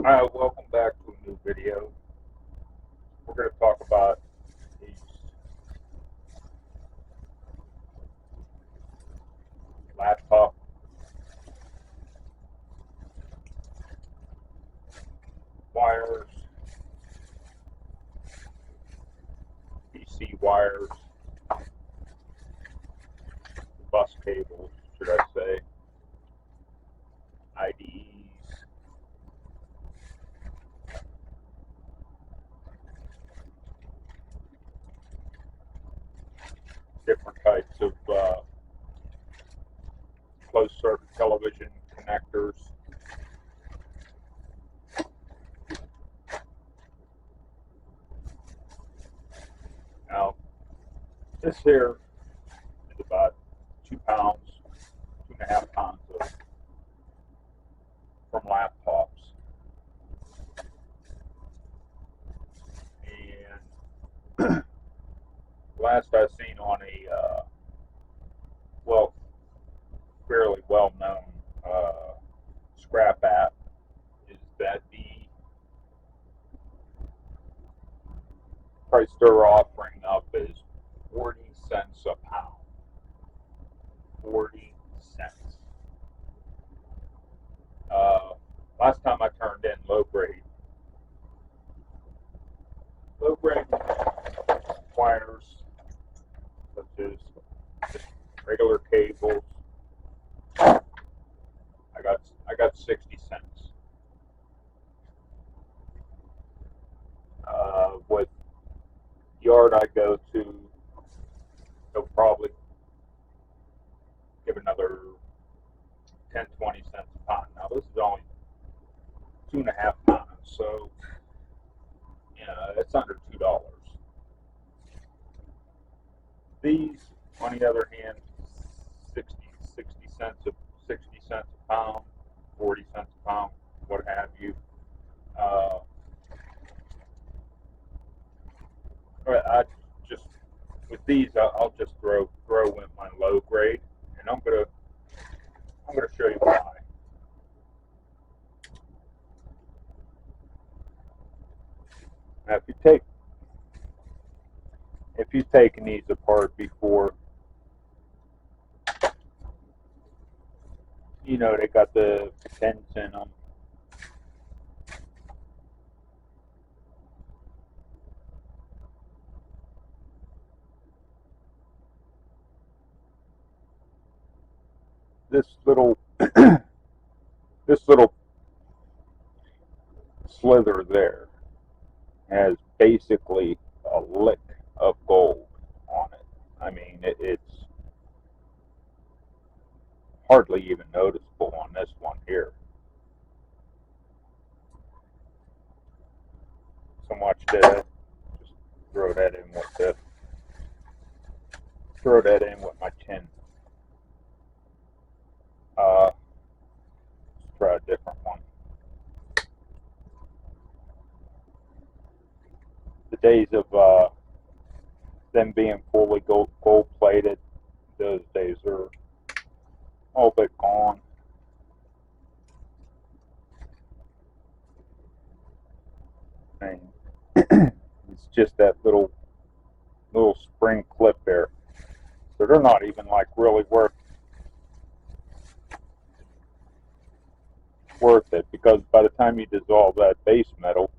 Hi, welcome back to a new video. We're going to talk about these laptop wires, PC wires, bus cables, should I say, IDEs, different types of closed circuit television connectors. Now, this here is about 2 pounds, 2.5 pounds from laptops. And last I seen on a well, fairly well known scrap app is that the price they're offering up is 40 cents a pound. 40 cents. Uh, Last time I turned in low grade wires, such as just regular cables, I got 60 cents. With yard I go to, they'll probably give another 10, 20 cents a pound. Now this is only 2.5 pounds, so it's under $2. These, on the other hand, 60 cents a 60 cents a pound, 40 cents a pound, what have you. Uh, I just with these, I'll just throw in my low grade, and I'm gonna show you why. Now, if you've taken these apart before, they got the pins in them. This little this little slither there has basically a lick of gold on it. I mean, it's hardly even noticeable on this one here. So much that just throw that in with the throw that in with my tin. Let's try a different one. The days of them being fully gold plated, those days are all but gone. And it's just that little spring clip there. So they're not even like really worth it, because by the time you dissolve that base metal,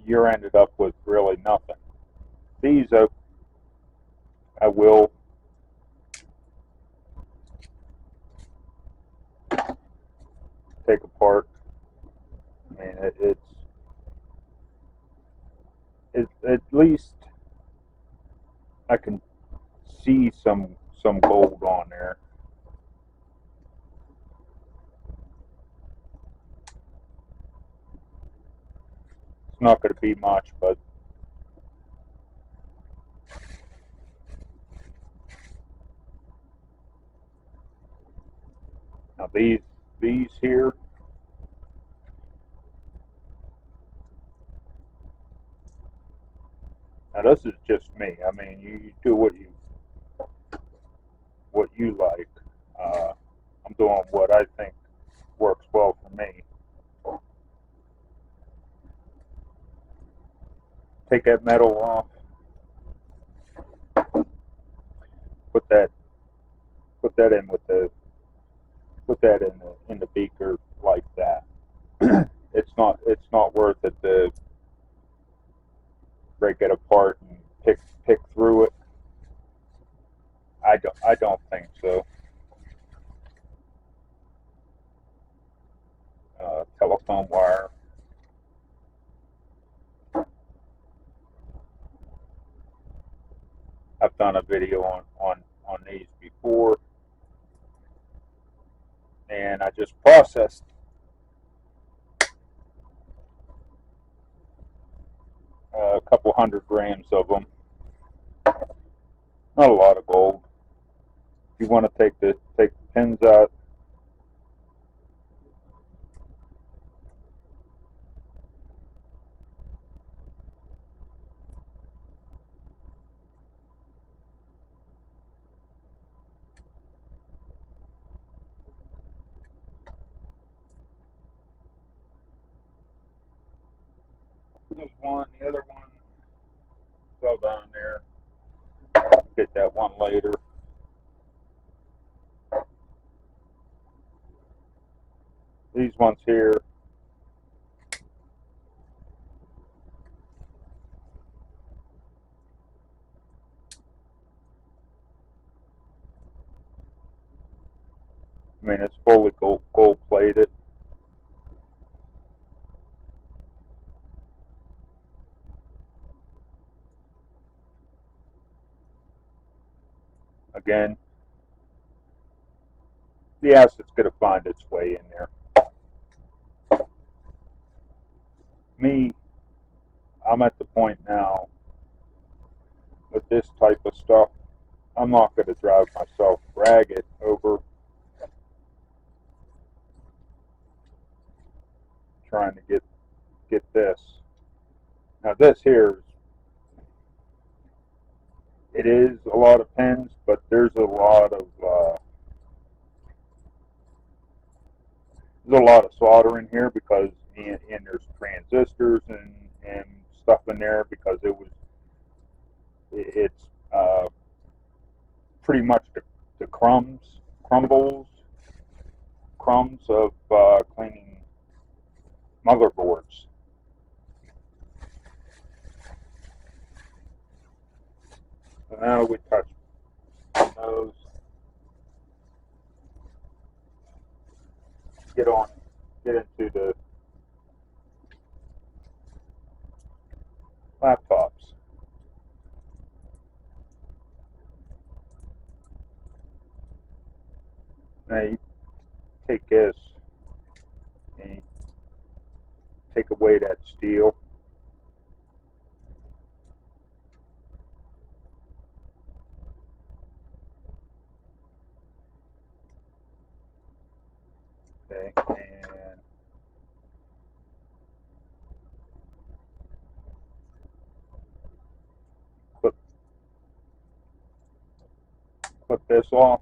you're ended up with really nothing. These I will take apart. I mean, it's at least I can see some gold on there. It's not going to be much, but now these here, now this is just me. I mean, you do what you like. I'm doing what I think works well for me. take that metal off, put that in with the in the beaker like that. It's not worth it to break it apart and pick through it. I don't think so. Telephone wire. I've done a video on these before, and I just processed a couple 100 grams of them. Not a lot of gold. If you want to take the pins out, there's one. The other one fell down there. Get that one later. These ones here, I mean, it's fully gold plated. Again, the acid's going to find its way in there. Me, I'm at the point now with this type of stuff, I'm not going to drive myself ragged over trying to get this. Now this here, it is a lot of pins, but there's a lot of solder in here because and there's transistors and stuff in there because it's pretty much the crumbs of cleaning motherboards. So now we touch those. Get into the laptops. Now you take this and you take away that steel. Okay, and clip this off.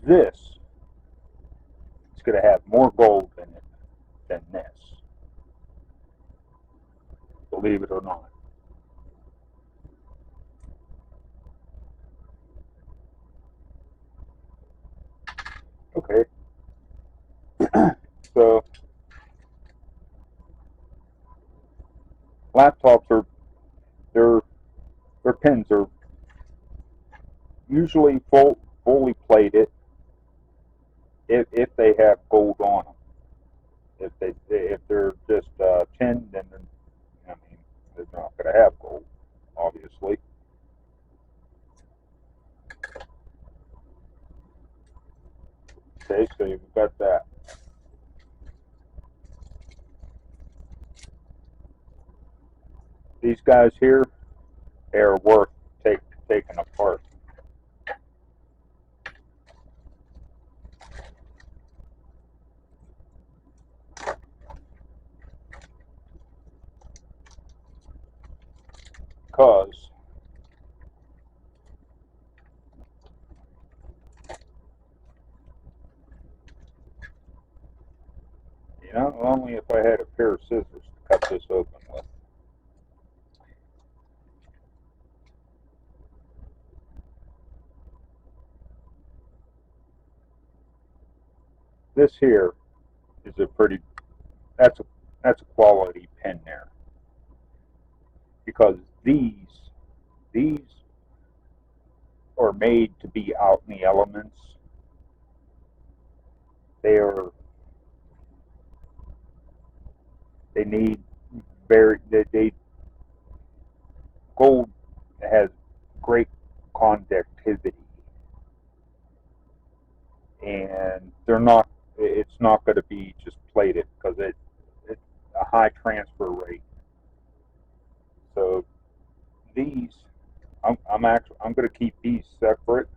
This is going to have more gold in it than this, believe it or not. Okay, so laptops are their pins are usually fully plated if they have gold on them. If they're just tin, then I mean they're not going to have gold, obviously. Okay, so you've got that. These guys here, they're worth taking apart. Because You know, only if I had a pair of scissors to cut this open with. This here is a pretty, that's a quality pin there, because these are made to be out in the elements. They are, they need they gold has great conductivity, and it's not going to be just plated, because it's a high transfer rate. So these, I'm going to keep these separate,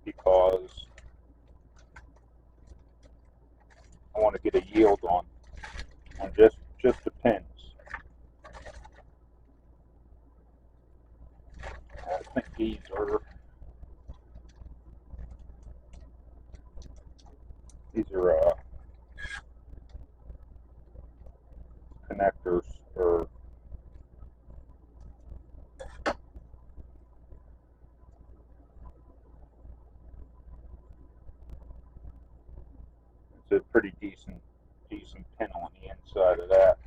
because I want to get a yield on just the pins. I think these are connectors, or it's a pretty decent pin on the inside of that.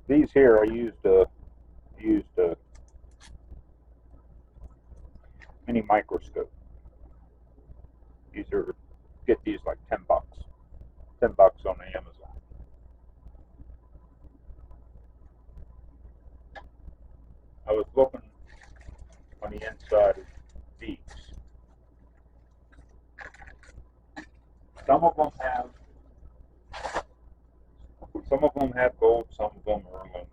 These here I used a mini microscope. These are, get these like $10. $10 on Amazon. I was looking on the inside of these. Some of them have gold, some of them are aluminum.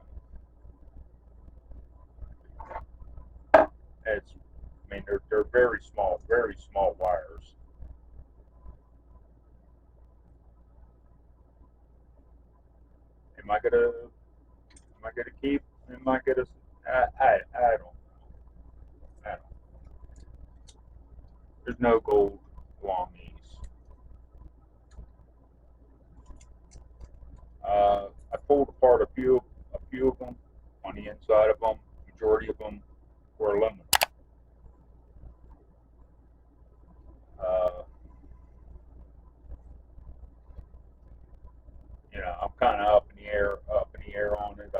They're very small wires. Am I gonna keep? Am I gonna? I don't. I don't. There's no gold along these. I pulled apart a few of them on the inside of them. Majority of them were aluminum. Uh, I'm kind of up in the air on it.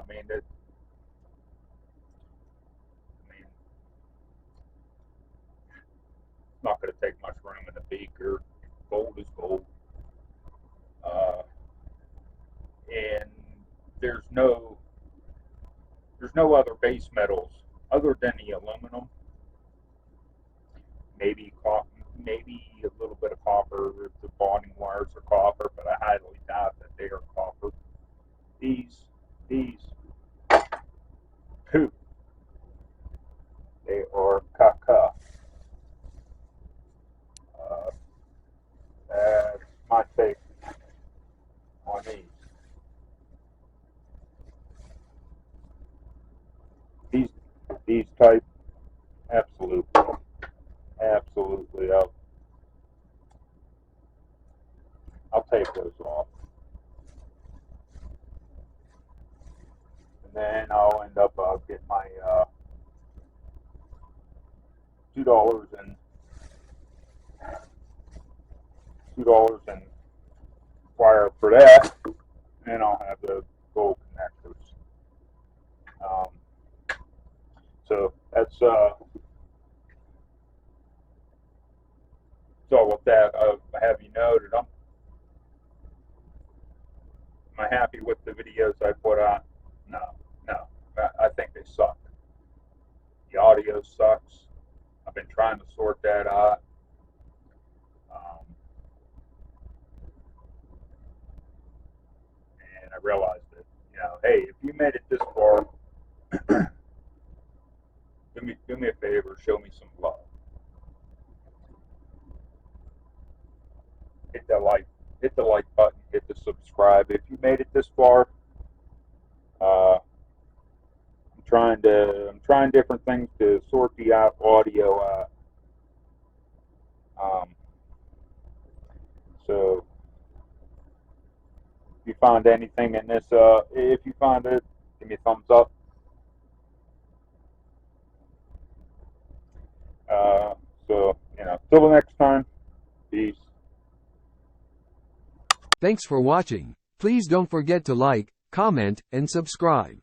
It's not going to take much room in the beaker. Gold is gold, and there's no other base metals other than the aluminum. Maybe a little bit of copper if the bonding wires are copper, but I highly doubt that they are copper. These two, they are caca. Uh, that's my take on these. These type, absolutely, absolutely. I'll take those off, and then I'll end up get my $2 and wire for that, and I'll have the gold connectors. So that's so with that, have you noted? Am I happy with the videos I put on? No, no. I think they suck. The audio sucks. I've been trying to sort that out. Um, and I realized that, hey, if you made it this far, do me a favor, show me some love. Hit the like button, hit the subscribe. If you made it this far, I'm trying different things to sort the audio out. So if you find anything in this, if you find it, give me a thumbs up. Uh, so, till the next time, peace. Thanks for watching. Please don't forget to like, comment, and subscribe.